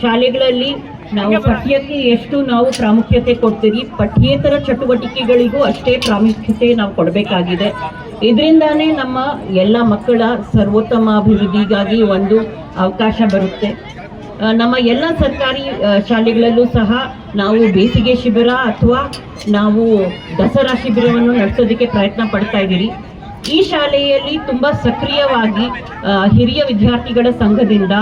ಶಾಲೆಗಳಲ್ಲಿ ನಾವು ಪಠ್ಯಕ್ಕೆ ಎಷ್ಟು ನಾವು ಪ್ರಾಮುಖ್ಯತೆ ಕೊಡ್ತೀವಿ, ಪಠ್ಯೇತರ ಚಟುವಟಿಕೆಗಳಿಗೂ ಅಷ್ಟೇ ಪ್ರಾಮುಖ್ಯತೆ ನಾವು ಕೊಡಬೇಕಾಗಿದೆ. ಇದರಿಂದಾನೇ ನಮ್ಮ ಎಲ್ಲ ಮಕ್ಕಳ ಸರ್ವೋತ್ತಮ ಅಭಿವೃದ್ಧಿಗಾಗಿ ಒಂದು ಅವಕಾಶ ಬರುತ್ತೆ. ನಮ್ಮ ಎಲ್ಲ ಸರ್ಕಾರಿ ಶಾಲೆಗಳಲ್ಲೂ ಸಹ ನಾವು ಬೇಸಿಗೆ ಶಿಬಿರ ಅಥವಾ ನಾವು ದಸರಾ ಶಿಬಿರವನ್ನು ನಡೆಸೋದಕ್ಕೆ ಪ್ರಯತ್ನ ಪಡ್ತಾ ಇದ್ದೀರಿ. ಈ ಶಾಲೆಯಲ್ಲಿ ತುಂಬ ಸಕ್ರಿಯವಾಗಿ ಹಿರಿಯ ವಿದ್ಯಾರ್ಥಿಗಳ ಸಂಘದಿಂದ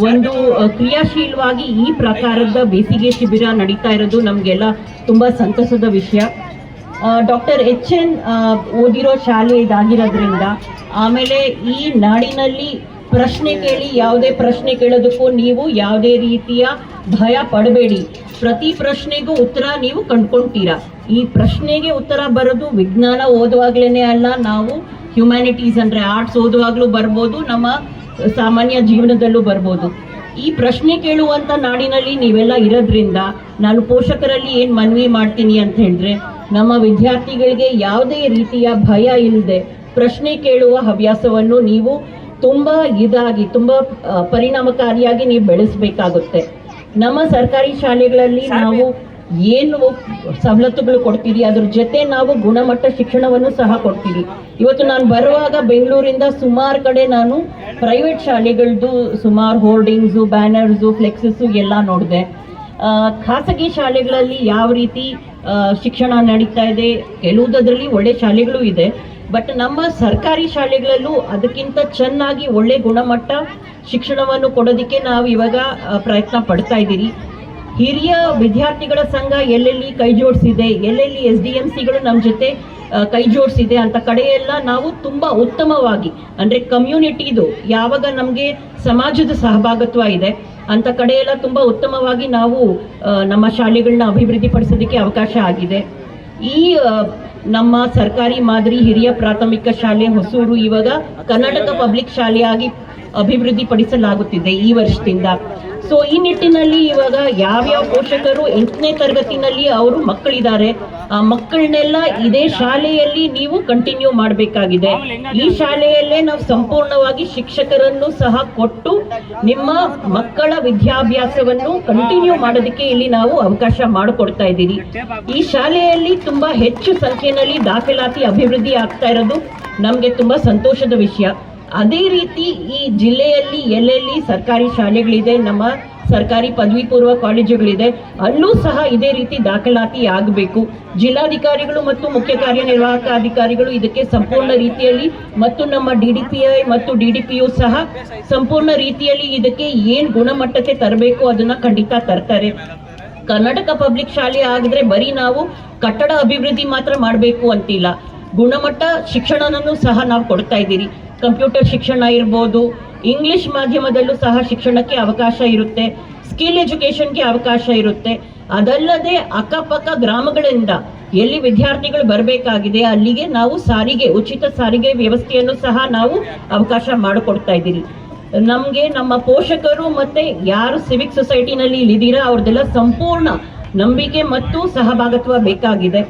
ಒಂದು ಕ್ರಿಯಾಶೀಲವಾಗಿ ಈ ಪ್ರಕಾರದ ಬೇಸಿಗೆ ಶಿಬಿರ ನಡೀತಾ ಇರೋದು ನಮಗೆಲ್ಲ ತುಂಬ ಸಂತಸದ ವಿಷಯ. ಡಾಕ್ಟರ್ HN ಓದಿರೋ ಶಾಲೆ ಇದಾಗಿರೋದ್ರಿಂದ, ಆಮೇಲೆ ಈ ನಾಡಿನಲ್ಲಿ ಪ್ರಶ್ನೆ ಕೇಳಿ ಯಾವುದೇ ಪ್ರಶ್ನೆ ಕೇಳೋದಕ್ಕೂ ನೀವು ಯಾವುದೇ ರೀತಿಯ ಭಯ ಪಡಬೇಡಿ. ಪ್ರತಿ ಪ್ರಶ್ನೆಗೂ ಉತ್ತರ ನೀವು ಕಂಡುಕೊಳ್ತೀರಾ. ಈ ಪ್ರಶ್ನೆಗೆ ಉತ್ತರ ಬರೋದು ವಿಜ್ಞಾನ ಓದುವಾಗ್ಲೇ ಅಲ್ಲ, ನಾವು ಹ್ಯುಮ್ಯಾನಿಟೀಸ್ ಅಂದರೆ ಆರ್ಟ್ಸ್ ಓದುವಾಗಲೂ ಬರ್ಬೋದು, ನಮ್ಮ ಸಾಮಾನ್ಯ ಜೀವನದಲ್ಲೂ ಬರ್ಬೋದು. ಈ ಪ್ರಶ್ನೆ ಕೇಳುವಂಥ ನಾಡಿನಲ್ಲಿ ನೀವೆಲ್ಲ ಇರೋದ್ರಿಂದ ನಾನು ಪೋಷಕರಲ್ಲಿ ಏನು ಮನವಿ ಮಾಡ್ತೀನಿ ಅಂತ ಹೇಳಿದ್ರೆ, ನಮ್ಮ ವಿದ್ಯಾರ್ಥಿಗಳಿಗೆ ಯಾವುದೇ ರೀತಿಯ ಭಯ ಇಲ್ಲದೆ ಪ್ರಶ್ನೆ ಕೇಳುವ ಹವ್ಯಾಸವನ್ನು ನೀವು ತುಂಬ ಪರಿಣಾಮಕಾರಿಯಾಗಿ ನೀವು ಬೆಳೆಸಬೇಕಾಗುತ್ತೆ. ನಮ್ಮ ಸರ್ಕಾರಿ ಶಾಲೆಗಳಲ್ಲಿ ನಾವು ಏನು ಸವಲತ್ತುಗಳು ಕೊಡ್ತೀವಿ, ಅದ್ರ ಜೊತೆ ನಾವು ಗುಣಮಟ್ಟ ಶಿಕ್ಷಣವನ್ನು ಸಹ ಕೊಡ್ತೀವಿ. ಇವತ್ತು ನಾನು ಬರುವಾಗ ಬೆಂಗಳೂರಿಂದ ಸುಮಾರು ಕಡೆ ನಾನು ಪ್ರೈವೇಟ್ ಶಾಲೆಗಳದ್ದು ಸುಮಾರು ಹೋರ್ಡಿಂಗ್ಸು, ಬ್ಯಾನರ್ಸು, ಫ್ಲೆಕ್ಸಸ್ಸು ಎಲ್ಲ ನೋಡಿದೆ. ಖಾಸಗಿ ಶಾಲೆಗಳಲ್ಲಿ ಯಾವ ರೀತಿ ಶಿಕ್ಷಣ ನಡೀತಾ ಇದೆ, ಕೆಲವುದರಲ್ಲಿ ಒಳ್ಳೆ ಶಾಲೆಗಳು ಇದೆ, ಬಟ್ ನಮ್ಮ ಸರ್ಕಾರಿ ಶಾಲೆಗಳಲ್ಲೂ ಅದಕ್ಕಿಂತ ಚೆನ್ನಾಗಿ ಒಳ್ಳೆ ಗುಣಮಟ್ಟ ಶಿಕ್ಷಣವನ್ನು ಕೊಡೋದಕ್ಕೆ ನಾವು ಇವಾಗ ಪ್ರಯತ್ನ ಪಡ್ತಾ ಇದ್ದೀರಿ. ಹಿರಿಯ ವಿದ್ಯಾರ್ಥಿಗಳ ಸಂಘ ಎಲ್ಲೆಲ್ಲಿ ಕೈ ಜೋಡಿಸಿದೆ, ಎಲ್ಲೆಲ್ಲಿ SDMCಗಳು ನಮ್ಮ ಜೊತೆ ಕೈ ಜೋಡಿಸಿದೆ ಅಂತ ಕಡೆಯೆಲ್ಲ ನಾವು ತುಂಬ ಉತ್ತಮವಾಗಿ, ಅಂದರೆ ಕಮ್ಯುನಿಟಿದು ಯಾವಾಗ ನಮಗೆ ಸಮಾಜದ ಸಹಭಾಗಿತ್ವ ಇದೆ ಅಂತ ಕಡೆಯೆಲ್ಲ ತುಂಬ ಉತ್ತಮವಾಗಿ ನಾವು ನಮ್ಮ ಶಾಲೆಗಳನ್ನ ಅಭಿವೃದ್ಧಿಪಡಿಸೋದಕ್ಕೆ ಅವಕಾಶ ಆಗಿದೆ. ಈ ನಮ್ಮ ಸರ್ಕಾರಿ ಮಾದರಿ ಹಿರಿಯ ಪ್ರಾಥಮಿಕ ಶಾಲೆ ಹೊಸೂರು ಇವಾಗ ಕರ್ನಾಟಕ ಪಬ್ಲಿಕ್ ಶಾಲೆಯಾಗಿ ಅಭಿವೃದ್ಧಿಪಡಿಸಲಾಗುತ್ತಿದೆ ಈ ವರ್ಷದಿಂದ. ಸೊ ಈ ನಿಟ್ಟಿನಲ್ಲಿ ಇವಾಗ ಯಾವ್ಯಾವ ಪೋಷಕರು 8ನೇ ತರಗತಿನಲ್ಲಿ ಅವರು ಮಕ್ಕಳಿದ್ದಾರೆ, ಆ ಮಕ್ಕಳನ್ನೆಲ್ಲ ಇದೇ ಶಾಲೆಯಲ್ಲಿ ನೀವು ಕಂಟಿನ್ಯೂ ಮಾಡಬೇಕಾಗಿದೆ. ಈ ಶಾಲೆಯಲ್ಲೇ ನಾವು ಸಂಪೂರ್ಣವಾಗಿ ಶಿಕ್ಷಕರನ್ನು ಸಹ ಕೊಟ್ಟು ನಿಮ್ಮ ಮಕ್ಕಳ ವಿದ್ಯಾಭ್ಯಾಸವನ್ನು ಕಂಟಿನ್ಯೂ ಮಾಡೋದಕ್ಕೆ ಇಲ್ಲಿ ನಾವು ಅವಕಾಶ ಮಾಡಿಕೊಡ್ತಾ ಇದ್ದೀರಿ. ಈ ಶಾಲೆಯಲ್ಲಿ ತುಂಬಾ ಹೆಚ್ಚು ಸಂಖ್ಯೆಯಲ್ಲಿ ದಾಖಲಾತಿ ಅಭಿವೃದ್ಧಿ ಆಗ್ತಾ ಇರೋದು ನಮಗೆ ತುಂಬಾ ಸಂತೋಷದ ವಿಷಯ. ಅದೇ ರೀತಿ ಈ ಜಿಲ್ಲೆಯಲ್ಲಿ ಎಲ್ಲೆಲ್ಲಿ ಸರ್ಕಾರಿ ಶಾಲೆಗಳಿದೆ, ನಮ್ಮ ಸರ್ಕಾರಿ ಪದವಿ ಪೂರ್ವ ಕಾಲೇಜುಗಳಿದೆ, ಅಲ್ಲೂ ಸಹ ಇದೇ ರೀತಿ ದಾಖಲಾತಿ ಆಗಬೇಕು. ಜಿಲ್ಲಾಧಿಕಾರಿಗಳು ಮತ್ತು ಮುಖ್ಯ ಕಾರ್ಯನಿರ್ವಾಹಕ ಅಧಿಕಾರಿಗಳು ಇದಕ್ಕೆ ಸಂಪೂರ್ಣ ರೀತಿಯಲ್ಲಿ ಮತ್ತು ನಮ್ಮ DDPI ಮತ್ತು DDPU ಸಹ ಸಂಪೂರ್ಣ ರೀತಿಯಲ್ಲಿ ಇದಕ್ಕೆ ಏನು ಗುಣಮಟ್ಟಕ್ಕೆ ತರಬೇಕು ಅದನ್ನ ಖಂಡಿತ ತರ್ತಾರೆ. ಕರ್ನಾಟಕ ಪಬ್ಲಿಕ್ ಶಾಲೆ ಆಗಿದ್ರೆ ಬರೀ ನಾವು ಕಟ್ಟಡ ಅಭಿವೃದ್ಧಿ ಮಾತ್ರ ಮಾಡಬೇಕು ಅಂತಿಲ್ಲ, ಗುಣಮಟ್ಟ ಶಿಕ್ಷಣನೂ ಸಹ ನಾವು ಕೊಡ್ತಾ ಇದ್ದೀರಿ. ಕಂಪ್ಯೂಟರ್ ಶಿಕ್ಷಣ ಇರ್ಬೋದು, ಇಂಗ್ಲಿಷ್ ಮಾಧ್ಯಮದಲ್ಲೂ ಸಹ ಶಿಕ್ಷಣಕ್ಕೆ ಅವಕಾಶ ಇರುತ್ತೆ, ಸ್ಕಿಲ್ ಎಜುಕೇಷನ್ಗೆ ಅವಕಾಶ ಇರುತ್ತೆ. ಅದಲ್ಲದೆ ಅಕ್ಕಪಕ್ಕ ಗ್ರಾಮಗಳಿಂದ ಎಲ್ಲಿ ವಿದ್ಯಾರ್ಥಿಗಳು ಬರಬೇಕಾಗಿದೆ ಅಲ್ಲಿಗೆ ನಾವು ಉಚಿತ ಸಾರಿಗೆ ವ್ಯವಸ್ಥೆಯನ್ನು ಸಹ ನಾವು ಅವಕಾಶ ಮಾಡಿಕೊಡ್ತಾ ಇದ್ದೀರಿ. ನಮಗೆ ನಮ್ಮ ಪೋಷಕರು ಮತ್ತೆ ಯಾರು ಸಿವಿಕ್ ಸೊಸೈಟಿನಲ್ಲಿ ಇಲ್ಲಿದ್ದೀರಾ ಅವ್ರದ್ದೆಲ್ಲ ಸಂಪೂರ್ಣ ನಂಬಿಕೆ ಮತ್ತು ಸಹಭಾಗಿತ್ವ ಬೇಕಾಗಿದೆ.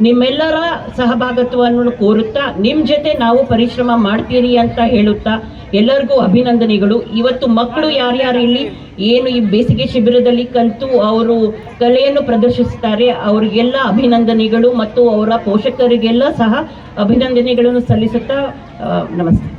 ನಿಮ್ಮೆಲ್ಲರ ಸಹಭಾಗಿತ್ವವನ್ನು ಕೋರುತ್ತಾ ನಿಮ್ಮ ಜೊತೆ ನಾವು ಪರಿಶ್ರಮ ಮಾಡ್ತೀರಿ ಅಂತ ಹೇಳುತ್ತಾ ಎಲ್ಲರಿಗೂ ಅಭಿನಂದನೆಗಳು. ಇವತ್ತು ಮಕ್ಕಳು ಯಾರ್ಯಾರು ಇಲ್ಲಿ ಏನು ಈ ಬೇಸಿಗೆ ಶಿಬಿರದಲ್ಲಿ ಕಲಿತು ಅವರು ಕಲೆಯನ್ನು ಪ್ರದರ್ಶಿಸ್ತಾರೆ ಅವರಿಗೆಲ್ಲ ಅಭಿನಂದನೆಗಳು ಮತ್ತು ಅವರ ಪೋಷಕರಿಗೆಲ್ಲ ಸಹ ಅಭಿನಂದನೆಗಳನ್ನು ಸಲ್ಲಿಸುತ್ತಾ ನಮಸ್ತೆ.